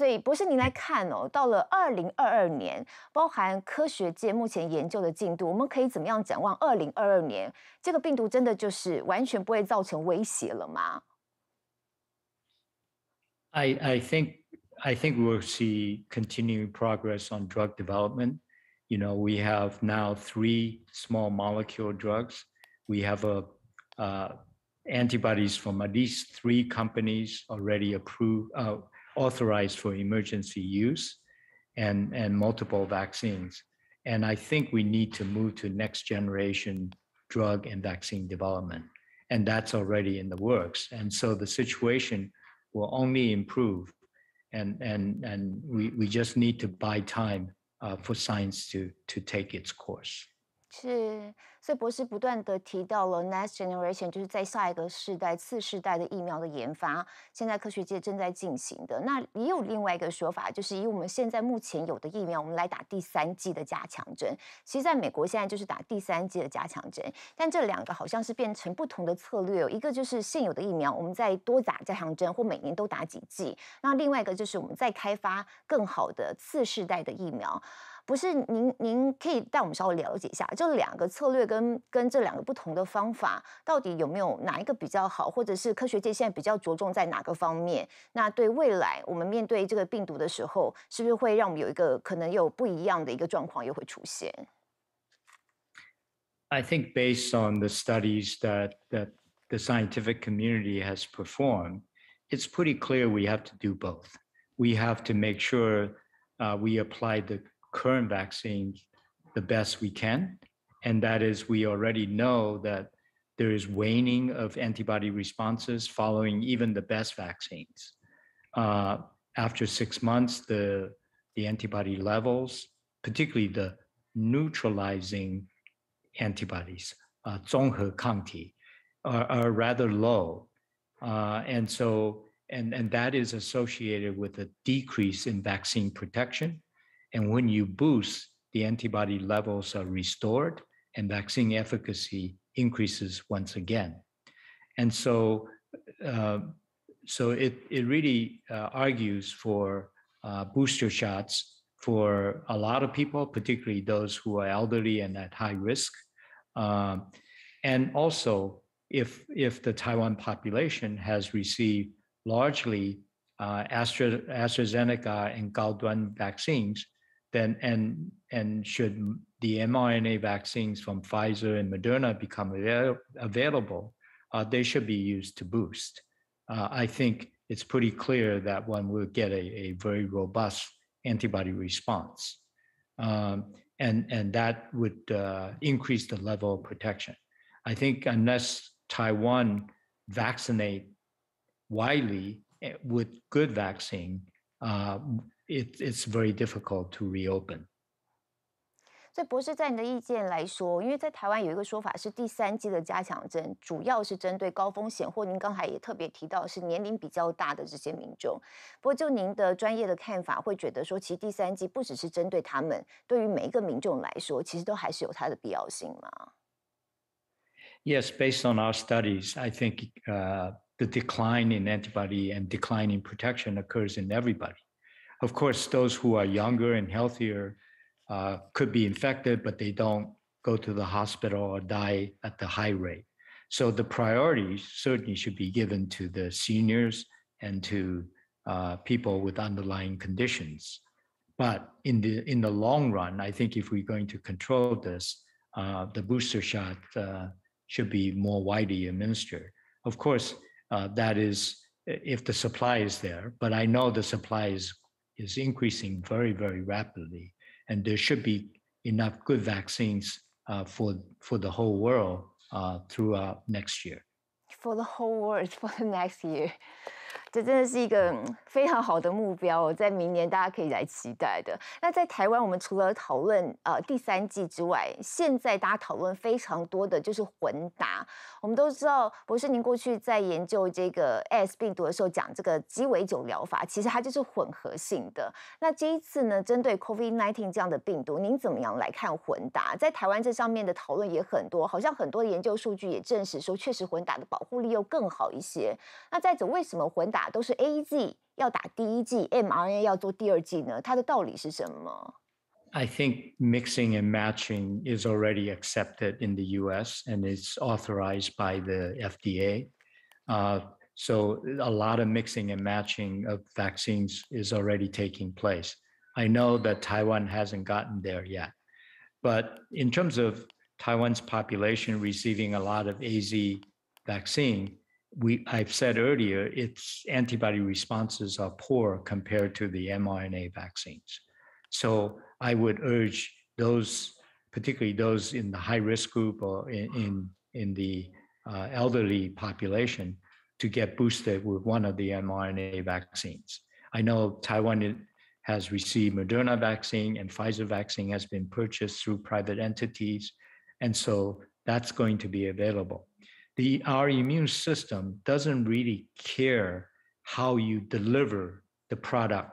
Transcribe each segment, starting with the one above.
所以博士您来看哦，到了2022年，包含科学界目前研究的进度，我们可以怎么样展望2022年？这个病毒真的就是完全不会造成威胁了吗？I, I think I think we'll see continuing progress on drug development. You know, we have now 3 small molecule drugs. We have antibodies from at least 3 companies already approved, authorized for emergency use, and multiple vaccines. And I think we need to move to next generation drug and vaccine development. And that's already in the works. And so the situation will only improve. And we just need to buy time for science to take its course. 是，所以博士不断的提到了 next generation，就是在下一个世代、次世代的疫苗的研发，现在科学界正在进行的。那也有另外一个说法，就是以我们现在目前有的疫苗，我们来打第3剂的加强针。其实，在美国现在就是打第3剂的加强针，但这2个好像是变成不同的策略哦。一个就是现有的疫苗，我们再多打加强针，或每年都打几剂；那另外一个就是我们再开发更好的次世代的疫苗。不是您可以带我们稍微了解一下，这2个策略跟这2个不同的方法，到底有没有哪一个比较好，或者是科学界现在比较着重在哪个方面？那对未来我们面对这个病毒的时候，是不是会让我们有一个可能有不一样的一个状况又会出现？ I think based on the studies that the scientific community has performed, it's pretty clear we have to do both. We have to make sure we apply the current vaccines the best we can. And that is, we already know that there is waning of antibody responses following even the best vaccines. After 6 months, the antibody levels, particularly the neutralizing antibodies, 综合抗体, are rather low. And that is associated with a decrease in vaccine protection. And when you boost, the antibody levels are restored and vaccine efficacy increases once again. And so it really argues for booster shots for a lot of people, particularly those who are elderly and at high risk. And also, if the Taiwan population has received largely AstraZeneca and Gaoduan vaccines, then and should the mRNA vaccines from Pfizer and Moderna become available, they should be used to boost. I think it's pretty clear that one will get a very robust antibody response. And that would increase the level of protection. I think unless Taiwan vaccinate widely with good vaccine, it's very difficult to reopen. 所以博士在你的意见来说，因为在台湾有一个说法是第3剂的加强针，主要是针对高风险，或您刚才也特别提到是年龄比较大的这些民众。不过就您的专业的看法，会觉得说，其实第3剂不只是针对他们，对于每一个民众来说，其实都还是有它的必要性吗？ Yes, based on our studies, I think the decline in antibody and decline in protection occurs in everybody. Of course, those who are younger and healthier could be infected, but they don't go to the hospital or die at the high rate. So the priority certainly should be given to the seniors and to people with underlying conditions. But in the long run, I think if we're going to control this, the booster shot should be more widely administered. Of course, that is if the supply is there, but I know the supply is increasing very, very rapidly. And there should be enough good vaccines for the whole world throughout next year. For the whole world, for the next year. 这真的是一个非常好的目标哦，在明年大家可以来期待的。那在台湾，我们除了讨论第3剂之外，现在大家讨论非常多的就是混打。我们都知道，博士您过去在研究这个 AS 病毒的时候，讲这个鸡尾酒疗法，其实它就是混合性的。那这一次呢，针对 COVID-19 这样的病毒，您怎么样来看混打？在台湾这上面的讨论也很多，好像很多的研究数据也证实说，确实混打的保护力又更好一些。那再者，为什么混打打都是 AZ 要打第一剂，mRNA 要做第二剂呢？它的道理是什么？I think mixing and matching is already accepted in the US and it's authorized by the FDA. Uh, so a lot of mixing and matching of vaccines is already taking place. I know that Taiwan hasn't gotten there yet, but in terms of Taiwan's population receiving a lot of AZ vaccine, I've said earlier, its antibody responses are poor compared to the mRNA vaccines. So I would urge those, particularly those in the high risk group or in the elderly population, to get boosted with one of the mRNA vaccines. I know Taiwan has received Moderna vaccine and Pfizer vaccine has been purchased through private entities. And so that's going to be available. Our immune system doesn't really care how you deliver the product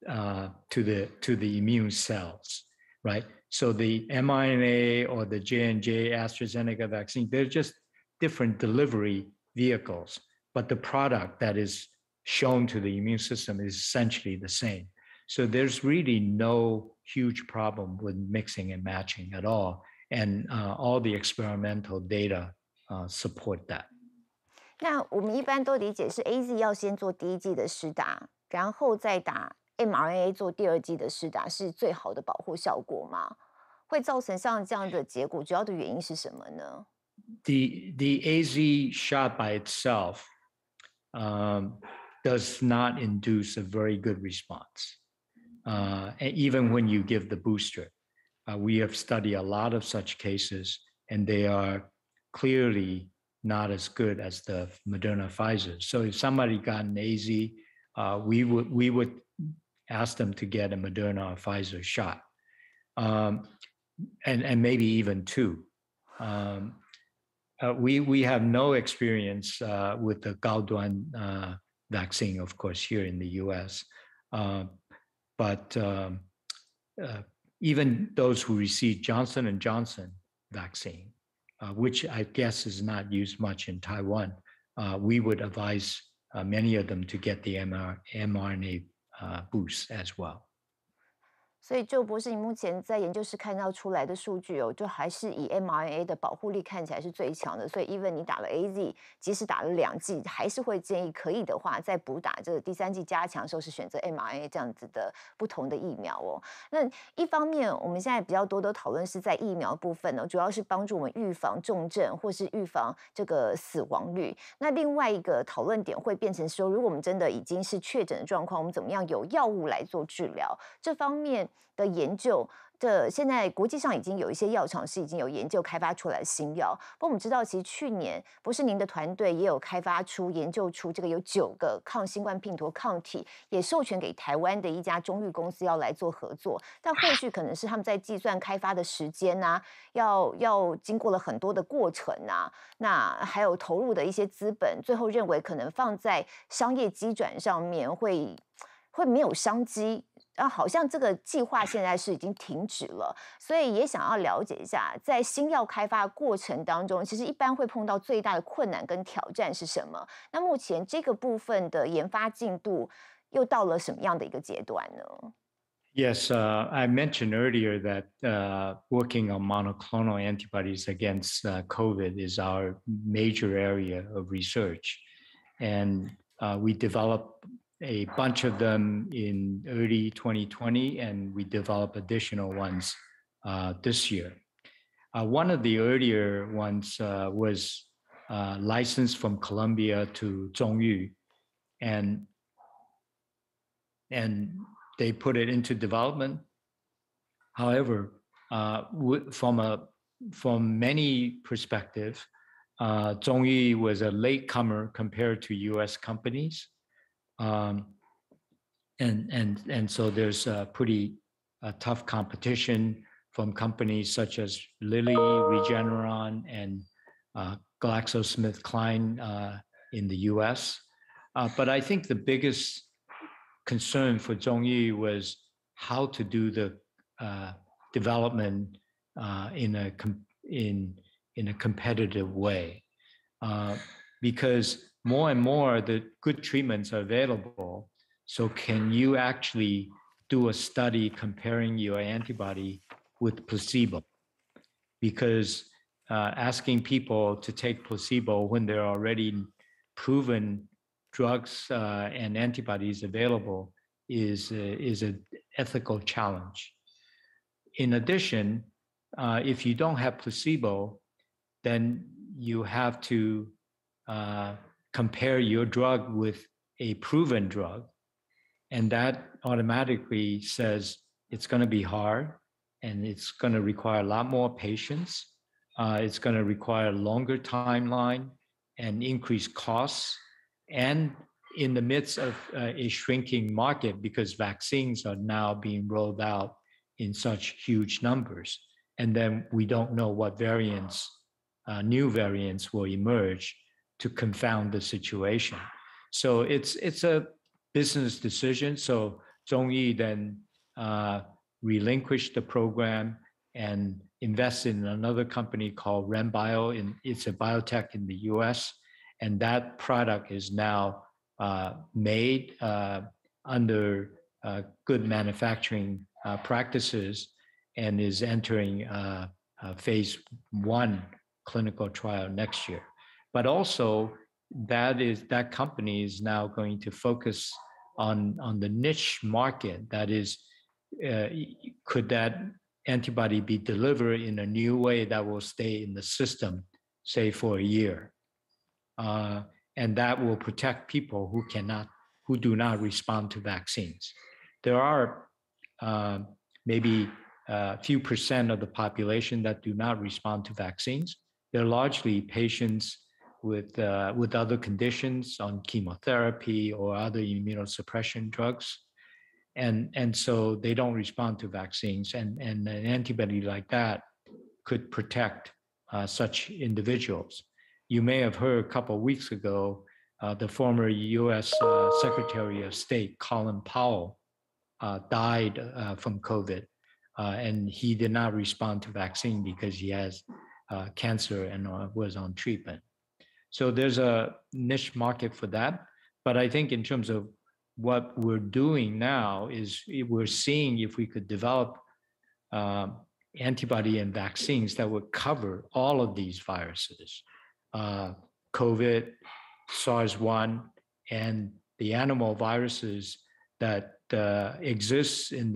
to the immune cells, right? So the mRNA or the J&J AstraZeneca vaccine, they're just different delivery vehicles, but the product that is shown to the immune system is essentially the same. So there's really no huge problem with mixing and matching at all. And all the experimental data support that. 那我们一般都理解是 AZ 要先做第一剂的施打，然后再打 mRNA 做第二剂的施打，是最好的保护效果吗？会造成像这样的结果，主要的原因是什么呢？ The AZ shot by itself does not induce a very good response. Even when you give the booster, we have studied a lot of such cases, and they are clearly not as good as the Moderna Pfizer. So if somebody got an AZ, we would ask them to get a Moderna or Pfizer shot, and maybe even two. We have no experience with the Gaoduan vaccine, of course, here in the U.S. But even those who received Johnson & Johnson vaccine, which I guess is not used much in Taiwan, we would advise many of them to get the mRNA boost as well. 所以，就博士，你目前在研究室看到出来的数据哦，就还是以 mRNA 的保护力看起来是最强的。所以，even 你打了 AZ，即使打了2剂，还是会建议可以的话，在补打这个第3剂加强的时候，是选择 mRNA 这样子的不同的疫苗哦。那一方面，我们现在比较多的讨论是在疫苗部分呢，主要是帮助我们预防重症或是预防这个死亡率。那另外一个讨论点会变成说，如果我们真的已经是确诊的状况，我们怎么样有药物来做治疗？这方面的研究，现在国际上已经有一些药厂是已经有研究开发出来的新药。不过我们知道，其实去年博士您的团队也有开发出、研究出这个有9个抗新冠病毒抗体，也授权给台湾的一家中裕公司要来做合作。但后续可能是他们在计算开发的时间啊，要经过了很多的过程啊，那还有投入的一些资本，最后认为可能放在商业机转上面会没有商机。好像这个计划现在是已经停止了，所以也想要了解一下，在新药开发过程当中，其实一般会碰到最大的困难跟挑战是什么？那目前这个部分的研发进度又到了什么样的一个阶段呢？ Yes, I mentioned earlier that working on monoclonal antibodies against COVID is our major area of research. And we developed a bunch of them in early 2020, and we developed additional ones this year. One of the earlier ones was licensed from Colombia to Zhongyu, and they put it into development. However, from many perspectives, Zhongyu was a latecomer compared to U.S. companies. And so there's a pretty tough competition from companies such as Lilly, Regeneron, and GlaxoSmithKline in the US. But I think the biggest concern for Zhongyu was how to do the development in a competitive way, because more and more the good treatments are available. So can you actually do a study comparing your antibody with placebo? Because asking people to take placebo when there are already proven drugs and antibodies available is an ethical challenge. In addition, if you don't have placebo, then you have to uh, compare your drug with a proven drug. And that automatically says it's going to be hard and it's going to require a lot more patience. It's going to require a longer timeline and increased costs. And in the midst of a shrinking market, because vaccines are now being rolled out in such huge numbers. And then we don't know what variants, new variants will emerge to confound the situation. So it's a business decision. So Zhongyi then relinquished the program and invested in another company called RenBio. It's a biotech in the US. And that product is now made under good manufacturing practices and is entering phase 1 clinical trial next year. But also, that company is now going to focus on the niche market. That is, could that antibody be delivered in a new way that will stay in the system, say for a year, and that will protect people who do not respond to vaccines. There are maybe a few percent of the population that do not respond to vaccines. They're largely patients with other conditions on chemotherapy or other immunosuppression drugs. And so they don't respond to vaccines. And an antibody like that could protect such individuals. You may have heard a couple of weeks ago, the former US Secretary of State, Colin Powell, died from COVID. And he did not respond to vaccine because he has cancer and was on treatment. So there's a niche market for that. But I think in terms of what we're doing now is we're seeing if we could develop antibody and vaccines that would cover all of these viruses, COVID, SARS-1, and the animal viruses that exists in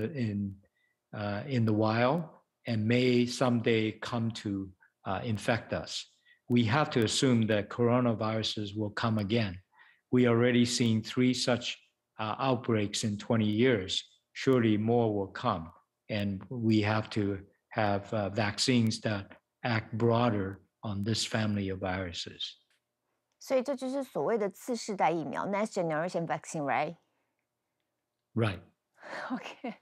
the wild and may someday come to infect us. We have to assume that coronaviruses will come again. We already seen 3 such outbreaks in 20 years. Surely more will come. And we have to have vaccines that act broader on this family of viruses. 所以这就是所谓的次世代疫苗 （Next Generation Vaccine），right？ Right. OK。